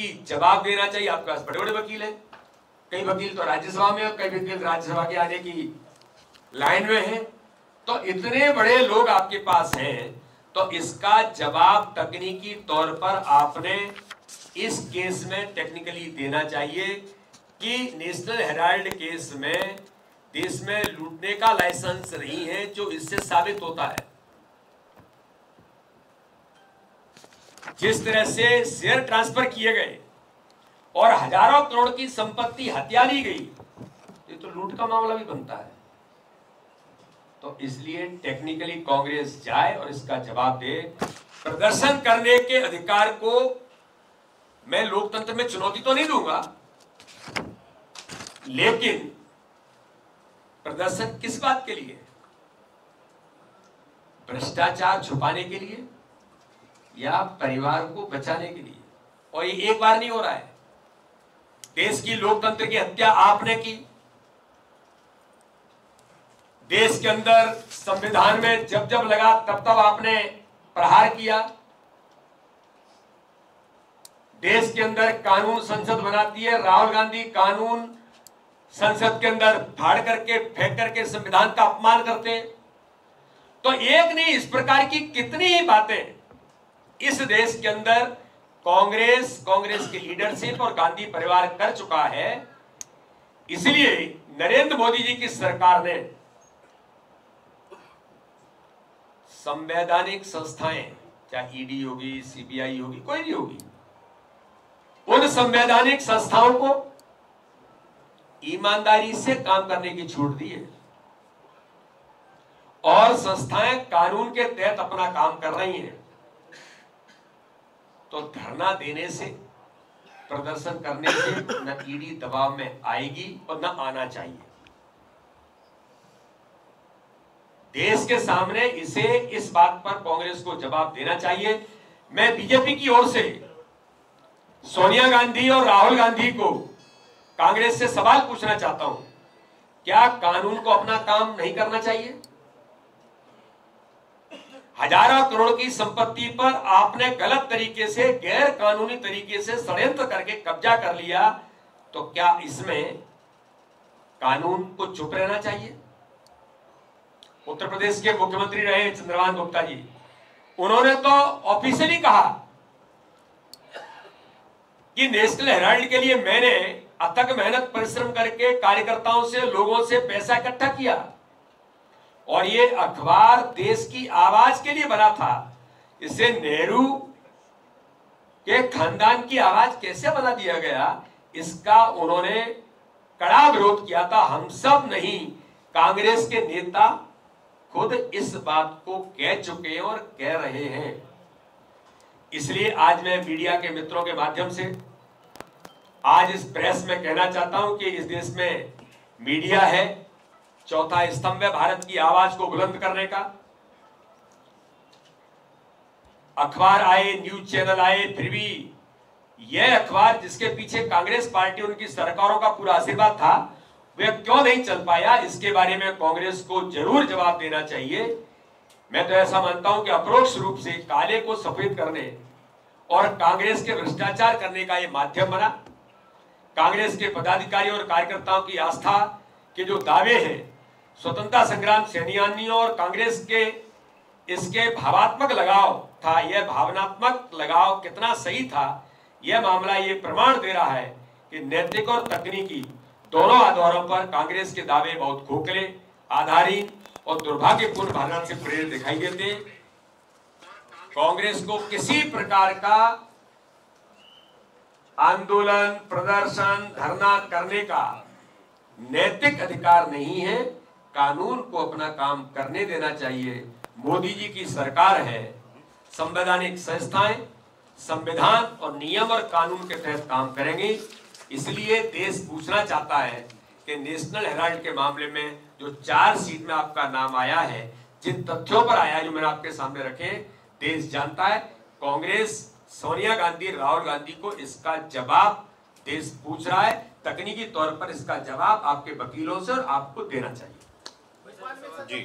की जवाब देना चाहिए। आपके पास बड़े बड़े वकील हैं, कई वकील तो राज्यसभा में और कई वकील राज्यसभा के आने की लाइन में हैं। तो इतने बड़े लोग आपके पास हैं, तो इसका जवाब तकनीकी तौर पर आपने इस केस में टेक्निकली देना चाहिए कि नेशनल हेराल्ड केस में देश में लूटने का लाइसेंस नहीं है, जो इससे साबित होता है। जिस तरह से शेयर ट्रांसफर किए गए और हजारों करोड़ की संपत्ति हत्या ली गई, ये तो लूट का मामला भी बनता है। तो इसलिए टेक्निकली कांग्रेस जाए और इसका जवाब दे। प्रदर्शन करने के अधिकार को मैं लोकतंत्र में चुनौती तो नहीं दूंगा, लेकिन प्रदर्शन किस बात के लिए? भ्रष्टाचार छुपाने के लिए या परिवार को बचाने के लिए? और ये एक बार नहीं हो रहा है। देश की लोकतंत्र की हत्या आपने की। देश के अंदर संविधान में जब जब लगा तब तब आपने प्रहार किया। देश के अंदर कानून संसद बनाती है, राहुल गांधी कानून संसद के अंदर फाड़ करके फेंक करके संविधान का अपमान करते हैं। तो एक नहीं, इस प्रकार की कितनी ही बातें इस देश के अंदर कांग्रेस की लीडरशिप और गांधी परिवार कर चुका है। इसलिए नरेंद्र मोदी जी की सरकार ने संवैधानिक संस्थाएं, चाहे ईडी होगी, सीबीआई होगी, कोई भी होगी, उन संवैधानिक संस्थाओं को ईमानदारी से काम करने की छूट दी है और संस्थाएं कानून के तहत अपना काम कर रही हैं। तो धरना देने से, प्रदर्शन करने से न ईडी दबाव में आएगी और न आना चाहिए। देश के सामने इसे, इस बात पर कांग्रेस को जवाब देना चाहिए। मैं बीजेपी की ओर से सोनिया गांधी और राहुल गांधी को कांग्रेस से सवाल पूछना चाहता हूं, क्या कानून को अपना काम नहीं करना चाहिए? हजारों करोड़ की संपत्ति पर आपने गलत तरीके से, गैर कानूनी तरीके से षड्यंत्र करके कब्जा कर लिया, तो क्या इसमें कानून को चुप रहना चाहिए? उत्तर प्रदेश के मुख्यमंत्री रहे चंद्रभान गुप्ता जी, उन्होंने तो ऑफिशियली कहा कि नेशनल हेराल्ड के लिए मैंने अथक मेहनत परिश्रम करके कार्यकर्ताओं से, लोगों से पैसा इकट्ठा किया और ये अखबार देश की आवाज के लिए बना था। इसे नेहरू के खानदान की आवाज कैसे बना दिया गया, इसका उन्होंने कड़ा विरोध किया था। हम सब नहीं, कांग्रेस के नेता खुद इस बात को कह चुके हैं और कह रहे हैं। इसलिए आज मैं मीडिया के मित्रों के माध्यम से आज इस प्रेस में कहना चाहता हूं कि इस देश में मीडिया है, चौथा स्तंभ है भारत की आवाज को बुलंद करने का। अखबार आए, न्यूज चैनल आए, फिर भी यह अखबार जिसके पीछे कांग्रेस पार्टी, उनकी सरकारों का पूरा आशीर्वाद था, वह क्यों नहीं चल पाया, इसके बारे में कांग्रेस को जरूर जवाब देना चाहिए। मैं तो ऐसा मानता हूं कि अपरोक्ष रूप से काले को सफेद करने और कांग्रेस के भ्रष्टाचार करने का यह माध्यम बना। कांग्रेस के पदाधिकारी और कार्यकर्ताओं की आस्था के जो दावे हैं, स्वतंत्रता संग्राम सेनानियों और कांग्रेस के इसके भावात्मक लगाव था, यह भावनात्मक लगाव कितना सही था, यह मामला ये प्रमाण दे रहा है कि नैतिक और तकनीकी दोनों आधारों पर कांग्रेस के दावे बहुत खोखले, आधारहीन और दुर्भाग्यपूर्ण भावना से प्रेरित दिखाई देते। कांग्रेस को किसी प्रकार का आंदोलन, प्रदर्शन, धरना करने का नैतिक अधिकार नहीं है। कानून को अपना काम करने देना चाहिए। मोदी जी की सरकार है, संवैधानिक संस्थाएं संविधान और नियम और कानून के तहत काम करेंगी। इसलिए देश पूछना चाहता है कि नेशनल हेराल्ड के मामले में जो चार्जशीट में आपका नाम आया है, जिन तथ्यों पर आया है जो मैंने आपके सामने रखे, देश जानता है। कांग्रेस, सोनिया गांधी, राहुल गांधी को इसका जवाब देश पूछ रहा है। तकनीकी तौर पर इसका जवाब आपके वकीलों से और आपको देना चाहिए। जी।